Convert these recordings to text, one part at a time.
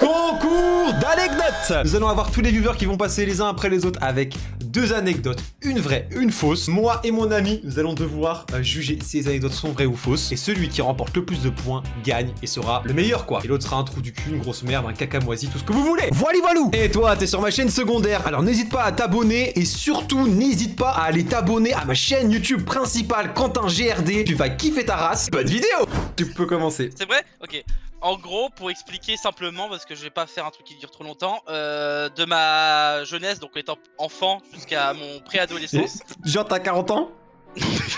Concours d'anecdotes. Nous allons avoir tous les viewers qui vont passer les uns après les autres avec 2 anecdotes, une vraie, une fausse. Moi et mon ami, nous allons devoir juger si les anecdotes sont vraies ou fausses. Et celui qui remporte le plus de points gagne et sera le meilleur quoi. Et l'autre sera un trou du cul, une grosse merde, un caca moisi, tout ce que vous voulez. Voilà voilou. Et toi, t'es sur ma chaîne secondaire, alors n'hésite pas à t'abonner et surtout n'hésite pas à aller t'abonner à ma chaîne YouTube principale Quentin GRD. Tu vas kiffer ta race. Bonne vidéo. Tu peux commencer. C'est vrai? Ok. En gros, pour expliquer simplement, parce que je vais pas faire un truc qui dure trop longtemps, de ma jeunesse, donc étant enfant jusqu'à mon préadolescence. Genre t'as 40 ans?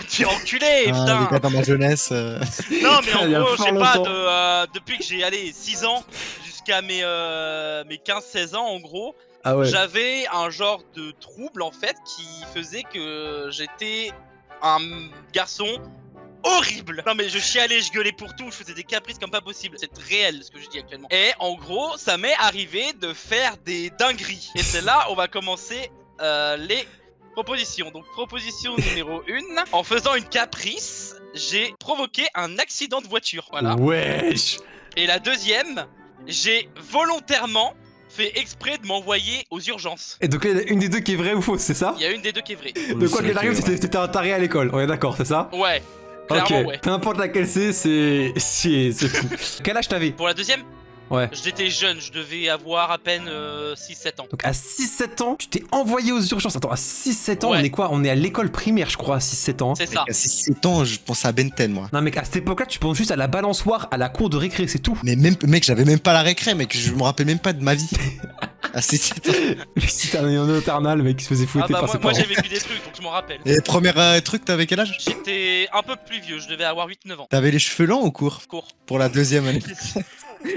Tu es enculé, putain! Les gars dans ma jeunesse. Non, mais en gros, je sais pas, depuis que j'ai 6 ans jusqu'à mes 15-16 ans, en gros, Ah ouais. j'avais un genre de trouble en fait qui faisait que j'étais un garçon horrible. Non mais je chialais, je gueulais pour tout, je faisais des caprices comme pas possible. C'est réel ce que je dis actuellement. Et en gros, ça m'est arrivé de faire des dingueries. Et c'est là où on va commencer les propositions. Donc proposition numéro 1. En faisant une caprice, j'ai provoqué un accident de voiture. Voilà. Wesh. Et la deuxième, j'ai volontairement fait exprès de m'envoyer aux urgences. Et donc il y a une des deux qui est vraie ou fausse, c'est ça? Il y a une des deux qui est vraie. De quoi qu'il arrive, c'était un taré à l'école. On est d'accord, c'est ça? Ouais. Ok, Clairement, ouais. peu importe laquelle c'est fou. Quel âge t'avais? Pour la deuxième, Ouais. j'étais jeune, je devais avoir à peine 6-7 ans. Donc à 6-7 ans, tu t'es envoyé aux urgences. Attends, à 6-7 ans, Ouais. on est quoi? On est à l'école primaire, je crois, à 6-7 ans. C'est ça. À 7 ans, je pense à Benten, moi. Non mec, à cette époque-là, tu penses juste à la balançoire, à la cour de récré, c'est tout. Mais même, mec, j'avais même pas la récré, mec. Je me rappelle même pas de ma vie. À 7 ans. Si t'as un éternel, mec, qui se faisait Ah fouetter bah par ses moi parents. j'ai vécu des trucs, donc je m'en rappelle. Et premier truc, t'avais quel âge? J'étais un peu plus vieux, je devais avoir 8-9 ans. T'avais les cheveux longs ou courts? Court. Pour la deuxième année.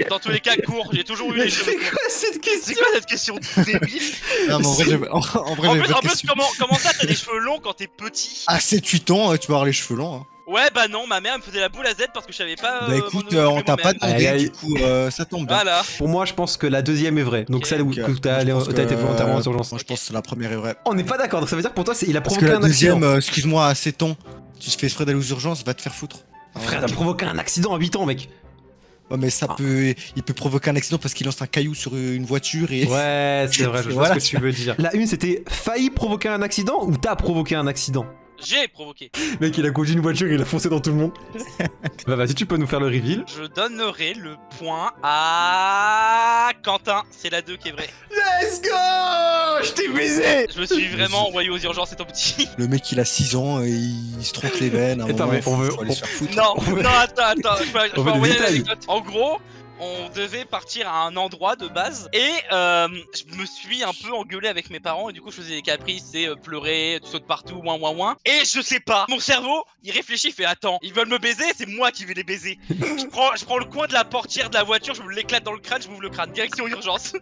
Dans tous les cas, court, j'ai toujours eu Mais les cheveux c'est courts. quoi cette C'est question? quoi cette question débile? Non, mais en vrai, j'avais En pas de plus, question. comment ça t'as des cheveux longs quand t'es petit? À 7-8 ans, tu vas avoir les cheveux longs. Hein. Ouais bah non, ma mère me faisait la boule à Z parce que je savais pas. Bah écoute, m'en on occuper t'a pas moi-même. demandé, Aïe, aïe. du coup, ça tombe bien. Voilà. Pour moi, je pense que la deuxième est vraie. Donc Ok. celle où Donc, t'as moi, je pense été que- volontairement aux urgences. Moi, je pense que la première est vraie. On n'est pas d'accord, donc ça veut dire que pour toi, il a Parce que provoqué la un accident. deuxième, excuse-moi, à 7 ans, tu te fais exprès d'aller aux urgences, va te faire foutre. Frère, il a provoqué un accident à 8 ans, mec. Ouais, mais ça il peut provoquer un accident parce qu'il lance un caillou sur une voiture et. Ouais, c'est vrai, je vois Voilà. ce que tu veux dire. La une, c'était failli provoquer un accident ou t'as provoqué un accident? J'ai provoqué. Mec, il a conduit une voiture, il a foncé dans tout le monde. Bah vas-y, tu peux nous faire le reveal. Je donnerai le point à Quentin. C'est la 2 qui est vraie. Let's go! Je t'ai baisé! Je me suis vraiment envoyé aux urgences étant petit. Le mec, il a 6 ans et il se tronque les veines. À un Attends, moment, mais on veut- faut aller se faire foutre. Non, Ouais. non, attends, je peux On veut des envoyer détails. l'anecdote. En gros, on devait partir à un endroit de base et je me suis un peu engueulé avec mes parents et du coup je faisais des caprices et pleurer, tu sautes partout, ouin. Et je sais pas, mon cerveau, il réfléchit, il fait attends, ils veulent me baiser, c'est moi qui vais les baiser. je prends le coin de la portière de la voiture, je me l'éclate dans le crâne, je m'ouvre le crâne, direction urgence.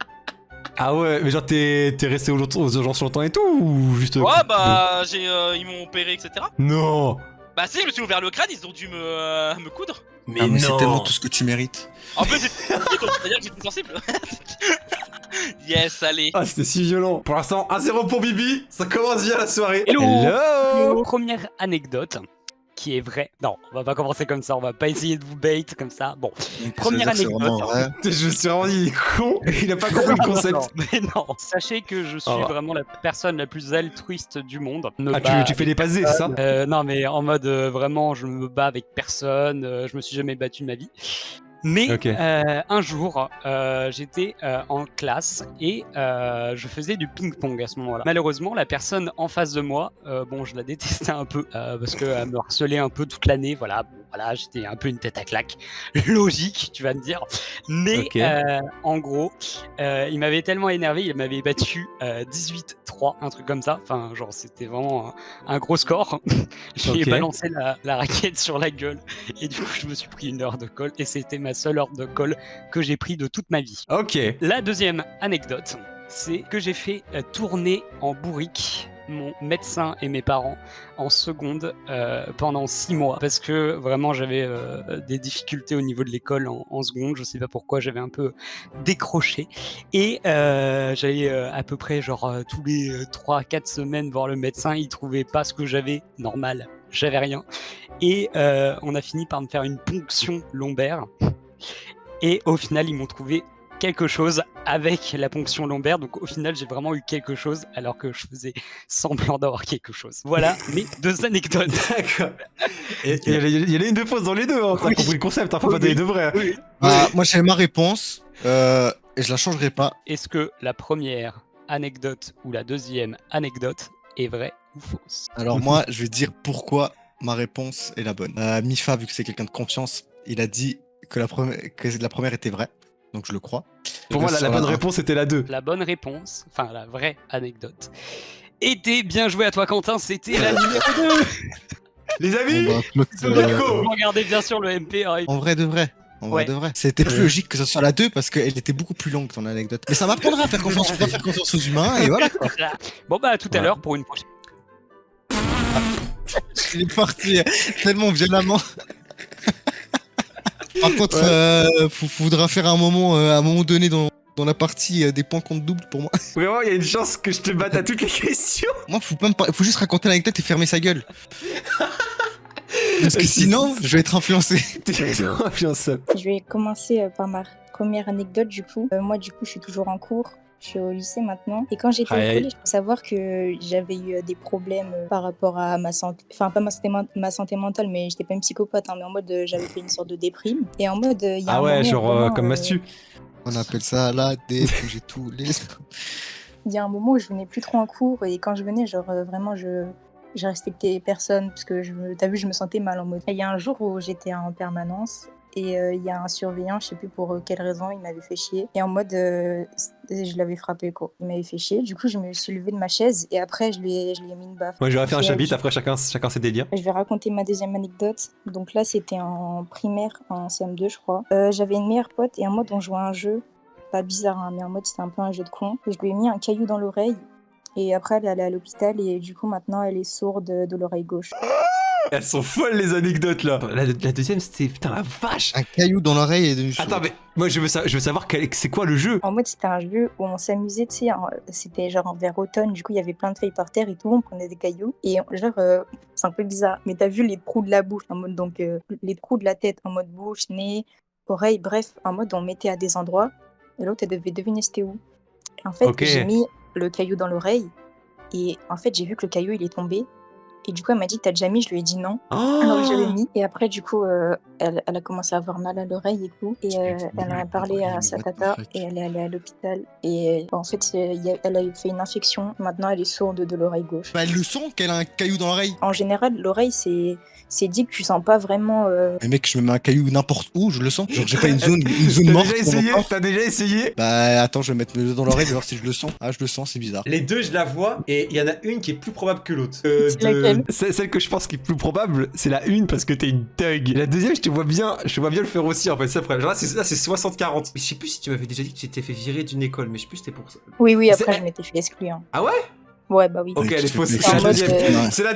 Ah ouais, mais genre t'es resté aux urgences longtemps et tout ou juste... Ouais bah ils m'ont opéré etc. Non! Bah si, je me suis ouvert le crâne, ils ont dû me coudre. Mais Ah, mais c'est non! tellement tout ce que tu mérites. En plus c'est-à-dire que j'étais sensible. Yes, allez. Ah, c'était si violent. Pour l'instant, 1-0 pour Bibi. Ça commence bien la soirée. Hello. Première anecdote qui est vraie. Non, on va pas commencer comme ça, on va pas essayer de vous bait comme ça. Bon, Donc, Première ça veut dire que c'est anecdote. vraiment vrai. Je me suis vraiment dit, il est con. Il a pas compris le concept. Non, mais non, sachez que je suis Ah. vraiment la personne la plus altruiste du monde. Me Ah, bats tu fais avec les passer, c'est ça? non, mais en mode vraiment, je me bats avec personne, je me suis jamais battu de ma vie. Mais Ok. un jour, j'étais en classe et je faisais du ping-pong à ce moment-là. Malheureusement, la personne en face de moi, bon, je la détestais un peu parce qu'elle me harcelait un peu toute l'année. Voilà, bon, voilà, j'étais un peu une tête à claque. Logique, tu vas me dire. Mais Ok. en gros, il m'avait tellement énervé, il m'avait battu 18-3, un truc comme ça. Enfin, genre, c'était vraiment un gros score. J'ai Ok. balancé la raquette sur la gueule et du coup, je me suis pris une heure de colle et c'était ma seule heure de colle que j'ai pris de toute ma vie. Ok. La deuxième anecdote, c'est que j'ai fait tourner en bourrique mon médecin et mes parents en seconde pendant 6 mois parce que vraiment j'avais des difficultés au niveau de l'école en seconde, je sais pas pourquoi, j'avais un peu décroché et j'allais à peu près genre tous les 3-4 semaines voir le médecin, il trouvait pas ce que j'avais, normal, j'avais rien et on a fini par me faire une ponction lombaire et au final ils m'ont trouvé quelque chose avec la ponction lombaire. Donc au final, j'ai vraiment eu quelque chose alors que je faisais semblant d'avoir quelque chose. Voilà mes 2 anecdotes. D'accord. Et il y en a une de fausse dans les deux, hein. T'as Oui. compris le concept, hein, faut pas donner de vrai. Oui. Moi, j'ai ma réponse. Et je la changerai pas. Est-ce que la première anecdote ou la deuxième anecdote est vraie ou fausse? Alors moi, je vais dire pourquoi ma réponse est la bonne. Mifa, vu que c'est quelqu'un de confiance, il a dit que la première était vraie. Donc je le crois. Pour moi, la Sur bonne un. réponse était la 2. La bonne réponse, enfin la vraie anecdote, était bien joué à toi Quentin, c'était la numéro 2. Les amis, Bon, bah, Flotte, Mirko. Vous regardez bien sûr le MP. en vrai de vrai. En vrai Ouais. de vrai. C'était plus logique que ce soit la 2 parce qu'elle était beaucoup plus longue ton anecdote. Mais ça m'apprendra à faire confiance, à faire confiance aux humains et voilà. Quoi. Bon bah à tout à Ouais. l'heure pour une prochaine. Il est parti tellement violemment. Par contre, faudra faire un moment, à un moment donné dans la partie des points contre double pour moi. Vraiment, il y a une chance que je te batte à toutes les questions. Moi, faut juste raconter l'anecdote et fermer sa gueule. Parce que sinon, je vais être influencé. T'es vraiment influençable. Je vais commencer par ma première anecdote du coup. Moi du coup je suis toujours en cours. Je suis au lycée maintenant. Et quand j'étais Aïe, au aïe. collège, il faut savoir que j'avais eu des problèmes par rapport à ma santé. Enfin, pas ma santé mentale, mais j'étais pas une psychopathe, hein, mais en mode j'avais fait une sorte de déprime. Et en mode, il y a Ah un ouais, moment genre vraiment, comme Mastu. On appelle ça la j'ai tous les. il y a un moment où je venais plus trop en cours. Et quand je venais, genre vraiment, je respectais personne parce que t'as vu, je me sentais mal en mode. Et il y a un jour où j'étais en permanence. Et il y a un surveillant, je sais plus pour quelle raison, il m'avait fait chier. Et en mode, je l'avais frappé quoi. Il m'avait fait chier. Du coup, je me suis levée de ma chaise et après, je lui ai mis une baffe. Moi, j'aurais fait un Et, chapitre, après chacun ses délires. je vais raconter ma deuxième anecdote. Donc là, c'était en primaire, en CM2, je crois. J'avais une meilleure pote et en mode, on jouait à un jeu. Pas bizarre, hein, mais en mode, c'était un peu un jeu de con. Et je lui ai mis un caillou dans l'oreille. Et après, elle est allée à l'hôpital et du coup, maintenant, elle est sourde de l'oreille gauche. Elles sont folles les anecdotes là. La deuxième, c'était putain la vache. Un caillou dans l'oreille et devenu sourd. Attends, mais moi je veux savoir c'est quoi le jeu. En mode, c'était un jeu où on s'amusait, tu sais, c'était genre vers automne, du coup, il y avait plein de feuilles par terre et tout, on prenait des cailloux. Et genre, c'est un peu bizarre, mais t'as vu les trous de la bouche, en mode, donc, les trous de la tête, en mode bouche, nez, oreille, bref, en mode, on mettait à des endroits, et l'autre, elle devait deviner c'était où. Et en fait, Ok. j'ai mis le caillou dans l'oreille, et en fait, j'ai vu que le caillou, il est tombé. Et du coup, elle m'a dit, t'as déjà mis? Je lui ai dit non. Alors je l'ai Oh mis. Et après, du coup, elle a commencé à avoir mal à l'oreille et tout. Et elle a parlé à sa tata et elle est allée à l'hôpital. Et en fait, elle a fait une infection. Maintenant, elle est sourde de l'oreille gauche. Bah, elle le sent qu'elle a un caillou dans l'oreille. En général, l'oreille, c'est dit que tu sens pas vraiment. Mais mec, je me mets un caillou n'importe où, je le sens. Genre, j'ai pas une zone T'as morte. déjà dans mon essayé? corps. T'as déjà essayé? Bah, attends, je vais mettre mes doigts dans l'oreille, je vais voir si je le sens. Ah, je le sens, c'est bizarre. Les deux, je la vois, et il y en a une qui est plus probable que l'autre. C'est laquelle? Celle que je pense qui est plus probable, c'est la une parce que t'es une thug. La deuxième, je te vois bien le faire aussi en fait. C'est après. Genre là, c'est 60-40. Mais je sais plus si tu m'avais déjà dit que tu t'étais fait virer d'une école, mais je sais plus si c'était pour ça. Oui, C'est- après, je m'étais fait exclure. Ah ouais? Ouais, bah oui. Ok, Oui, elle est tu fausse. fais- C'est la en mode, deuxième. Ouais. C'est la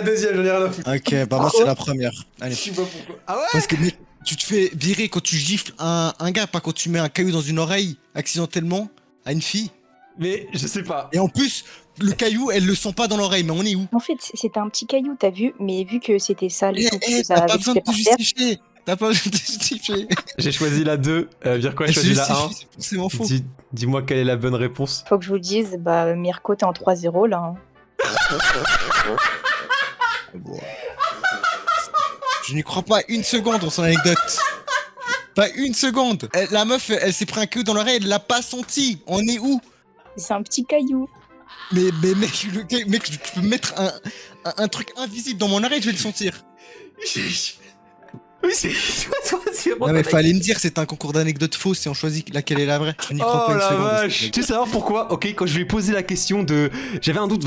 deuxième, j'en ai rien à foutre. Ok, bah moi c'est la première. Allez. Je sais pas pourquoi. Ah ouais? Parce que mec, tu te fais virer quand tu gifles un gars, pas quand tu mets un caillou dans une oreille accidentellement à une fille. Mais je sais pas. Et en plus, le caillou, elle le sent pas dans l'oreille, mais on est où? En fait, c'était un petit caillou, t'as vu, mais vu que c'était sale et tout, ça T'as pas avait besoin de fait te par terre. justifier. T'as pas besoin de te justifier. J'ai choisi la 2. Virko a Elle se choisi la 1. justifie, c'est forcément faux. Dis-moi quelle est la bonne réponse. Faut que je vous le dise, bah Mirko, t'es en 3-0 là. Hein. Je n'y crois pas une seconde dans son anecdote. Pas une seconde. La meuf, elle s'est pris un caillou dans l'oreille, elle l'a pas senti. On est où? C'est un petit caillou. Mais mec, tu peux mettre un truc invisible dans mon oreille, je vais le sentir. Oui, c'est Non mais fallait me dire, c'est un concours d'anecdotes fausses et on choisit laquelle est la vraie. Je n'y crois Oh pas une la seconde. vache. Tu veux savoir pourquoi? Ok, quand je lui ai posé la question de... J'avais un doute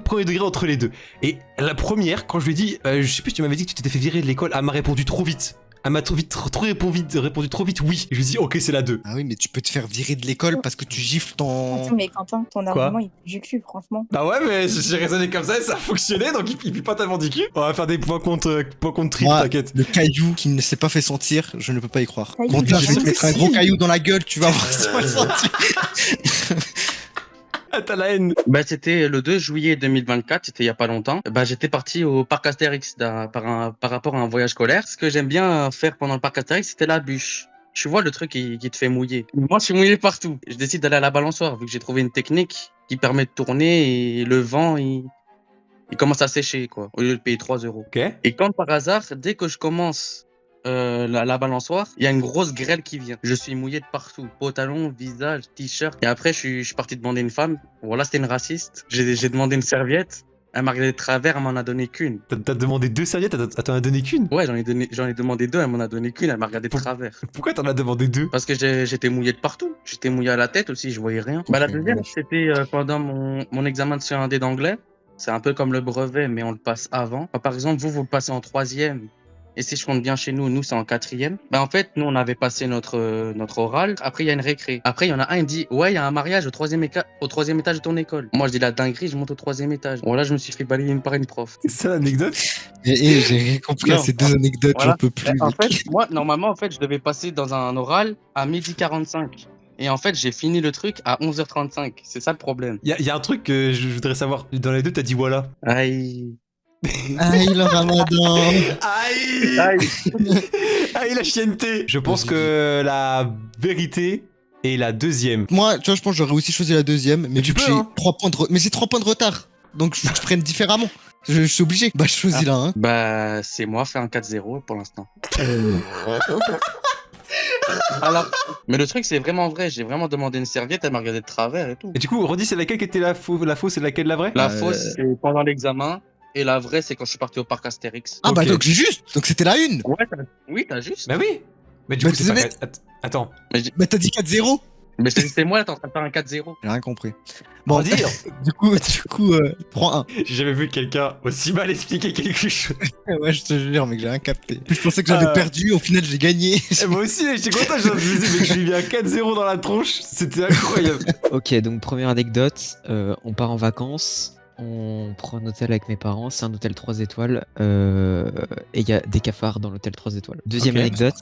premier degré entre les deux. Et la première, quand je lui ai dit... je sais plus, tu m'avais dit que tu t'étais fait virer de l'école, elle m'a répondu trop vite. Elle m'a répondu trop vite oui. Et je lui ai dit, ok, c'est la 2. Ah oui, mais tu peux te faire virer de l'école parce que tu gifles ton... Attends, mais Quentin, ton argument il est du cul, franchement. Bah ouais, mais j'ai raisonné comme ça et ça a fonctionné, donc il pique pas tellement du cul. On va faire des points contre trip, Moi, t'inquiète. le caillou qui ne s'est pas fait sentir, je ne peux pas y croire. Caillou, Bon, là, je vais te si. mettre un gros caillou dans la gueule, tu vas voir si on va le sentir. Ah, t'as la haine. Bah, c'était le 2 juillet 2024, c'était il y a pas longtemps. Bah, j'étais parti au parc Astérix par rapport à un voyage scolaire. Ce que j'aime bien faire pendant le parc Astérix, c'était la bûche. tu vois le truc qui te fait mouiller. Moi, je suis mouillé partout. Je décide d'aller à la balançoire, vu que j'ai trouvé une technique qui permet de tourner et le vent, il commence à sécher, quoi, au lieu de payer 3 euros. Ok. Et quand par hasard, dès que je commence la balançoire, il y a une grosse grêle qui vient. Je suis mouillé de partout. Pantalon, visage, t-shirt. Et après, je suis parti demander une femme. Voilà, c'était une raciste. J'ai demandé une serviette. Elle m'a regardé de travers, elle m'en a donné qu'une. T'as demandé 2 serviettes, elle t'en a donné qu'une? Ouais, j'en ai demandé 2, elle m'en a donné qu'une, elle m'a regardé de travers. Pourquoi t'en as demandé 2? Parce que j'étais mouillé de partout. J'étais mouillé à la tête aussi, je voyais rien. La deuxième, c'était pendant mon examen de C1D d'anglais. C'est un peu comme le brevet, mais on le passe avant. Par exemple, vous le passez en 3e. Et si je compte bien chez nous c'est en 4e. En fait, nous, on avait passé notre oral. Après, il y a une récré. Après, il y en a un, il dit ouais, il y a un mariage au 3e étage de ton école. Moi, je dis la dinguerie, je monte au 3e étage. Bon, là, je me suis fait balayer par une prof. C'est ça l'anecdote? Et j'ai rien compris à Non. ces 2 anecdotes, Voilà. j'en peux plus. En mec. fait, moi, normalement, je devais passer dans un oral à 12h45. Et en fait, j'ai fini le truc à 11h35. C'est ça le problème. Y a un truc que je voudrais savoir. Dans les deux, t'as dit voilà. Aïe. Aïe, le ramadan. Aïe. Aïe la chienneté. Je pense que la vérité est la deuxième. Moi, tu vois, je pense que j'aurais aussi choisi la deuxième, mais tu vu que peux, j'ai hein. 3 points de mais c'est 3 points de retard. Donc je prenne différemment. Je suis obligé. Bah, je choisis là, hein. Bah, c'est moi, fait un 4-0 pour l'instant. Alors, mais le truc, c'est vraiment vrai. J'ai vraiment demandé une serviette, elle m'a regardé de travers et tout. Et du coup, redis, c'est laquelle qui était la fausse et laquelle la vraie? La fausse, c'est pendant l'examen. Et la vraie, c'est quand je suis parti au parc Astérix. Ah, bah, Ok. donc j'ai juste. Donc c'était la une. Ouais, oui, t'as juste. Bah oui. Mais du Bah, coup, c'est tu pas... Attends. Bah, t'as dit 4-0. Mais c'est moi, là, t'es en train de faire un 4-0. J'ai rien compris. Bon, Redire. du coup, prends un. J'ai jamais vu quelqu'un aussi mal expliquer quelque chose. Ouais, je te jure, mec, j'ai rien capté. Puis je pensais que j'avais perdu, au final j'ai gagné. Et moi aussi, j'étais content, je me disais, mais je lui ai mis un 4-0 dans la tronche, c'était incroyable. Ok, donc première anecdote, on part en vacances, on prend un hôtel avec mes parents, c'est un hôtel 3 étoiles, et il y a des cafards dans l'hôtel 3 étoiles. Deuxième Ok. anecdote,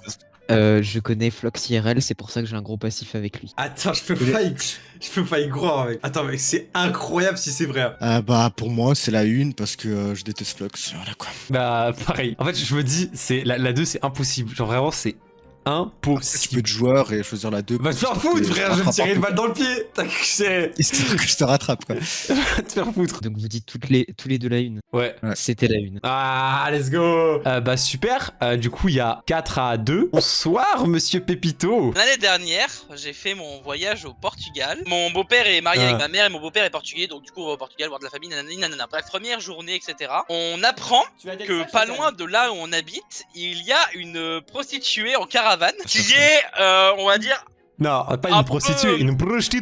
je connais Flox IRL, c'est pour ça que j'ai un gros passif avec lui. Attends, je peux pas y croire, mec. Attends, mec, c'est incroyable si c'est vrai. Bah, pour moi, c'est la une parce que je déteste Flux. Voilà quoi. Bah, pareil. En fait, je me dis, c'est la 2, c'est impossible. Genre, vraiment, c'est Après, tu peux impossible. être joueur et choisir la 2. Va te faire foutre, frère, je vais me tirer une balle dans le pied. T'as que c'est. Histoire que je te rattrape, quoi. Va te faire foutre. Donc vous dites tous les deux la une. Ouais. C'était la une. Ah, let's go. Bah, super. Du coup, il y a 4-2. Bonsoir, monsieur Pépito. L'année dernière, j'ai fait mon voyage au Portugal. Mon beau-père est marié avec ma mère et mon beau-père est portugais, donc du coup on va au Portugal voir de la famille, nanani, nanana. Bref, première journée, etc. On apprend que pas loin de là où on habite, il y a une prostituée en caravane qui est, on va dire, Non, pas Un une prostituée, peu. une prostituée.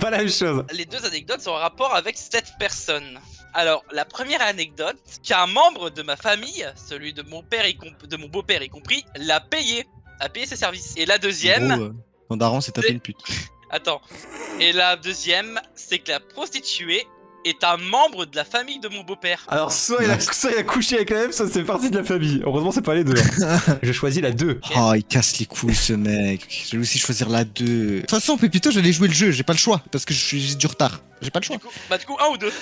Pas la même chose. les deux anecdotes sont en rapport avec cette personne. Alors, la première anecdote, qu'un membre de ma famille, celui de mon père de mon beau-père y compris, a payé ses services. Et la deuxième, En gros, ton daron s'est tapé une pute. attends. Et la deuxième, c'est que la prostituée est un membre de la famille de mon beau-père. Alors, soit il a couché avec la même, soit c'est parti de la famille. Heureusement, c'est pas les deux. Hein. Je choisis la 2. Oh, il casse les couilles ce mec. Je vais aussi choisir la 2. De toute façon, Pépito, j'allais jouer le jeu, j'ai pas le choix. Parce que j'ai du retard. J'ai pas le choix. Du coup, un ou deux.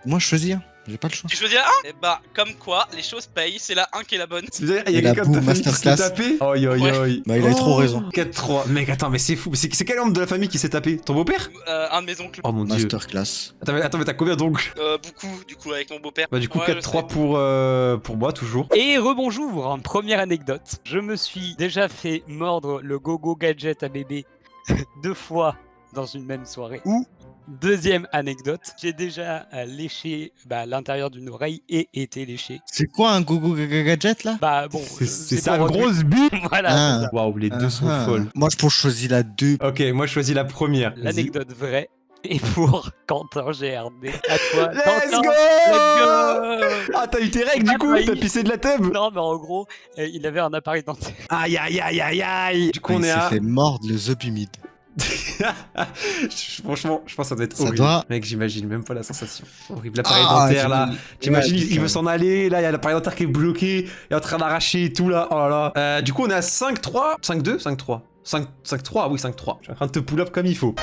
Moi, je choisis un. J'ai pas le choix. Tu choisis la 1 Et bah, comme quoi, les choses payent, c'est la 1 qui est la bonne. C'est-à-dire, il y a Et la quelqu'un de ta boum, famille qui s'est masterclass. tapé. Oi, oi, oi. Bah, il a eu trop raison. 4-3. Mec, attends, mais c'est fou. C'est quel membre de la famille qui s'est tapé? Ton beau-père? Un de mes oncles. Oh mon dieu. Masterclass. Attends, mais t'as combien donc? Beaucoup, du coup, avec mon beau-père. Bah, du coup, Ouais, 4-3 pour moi, toujours. Et rebonjour, première anecdote. Je me suis déjà fait mordre le gogo gadget à bébé 2 fois dans une même soirée. Ou, deuxième anecdote, j'ai déjà léché l'intérieur d'une oreille et été léché. C'est quoi un gogo gadget là? Bah bon, C'est ça, pour grosse bite. Voilà, Ah. c'est ça. Waouh, les deux sont Ah. folles. Moi, je pense que je choisis la 2. Ok, moi, je choisis la première. Vas-y. L'anecdote vraie est pour Quentin GRD. À toi, Let's Quentin. go. Let's go. Ah, t'as eu tes règles du Ah, coup? bah, T'as il- pissé de la thème? Non, mais en gros, il avait un appareil dentaire. Aïe, aïe, aïe, aïe, aïe. Du coup, on Il est s'est à. fait mordre le zob humide. Franchement, je pense que ça doit être Ça horrible. doit- Mec, j'imagine même pas la sensation. Horrible. L'appareil Ah, dentaire là. T'imagines, Ouais, il putain. veut s'en aller. Là, il y a l'appareil dentaire qui est bloqué. Il est en train d'arracher et tout là. Oh là là. Du coup, on est à 5-3. 5-2 5-3. 5-3, oui, 5-3. Je suis en train de te pull up comme il faut.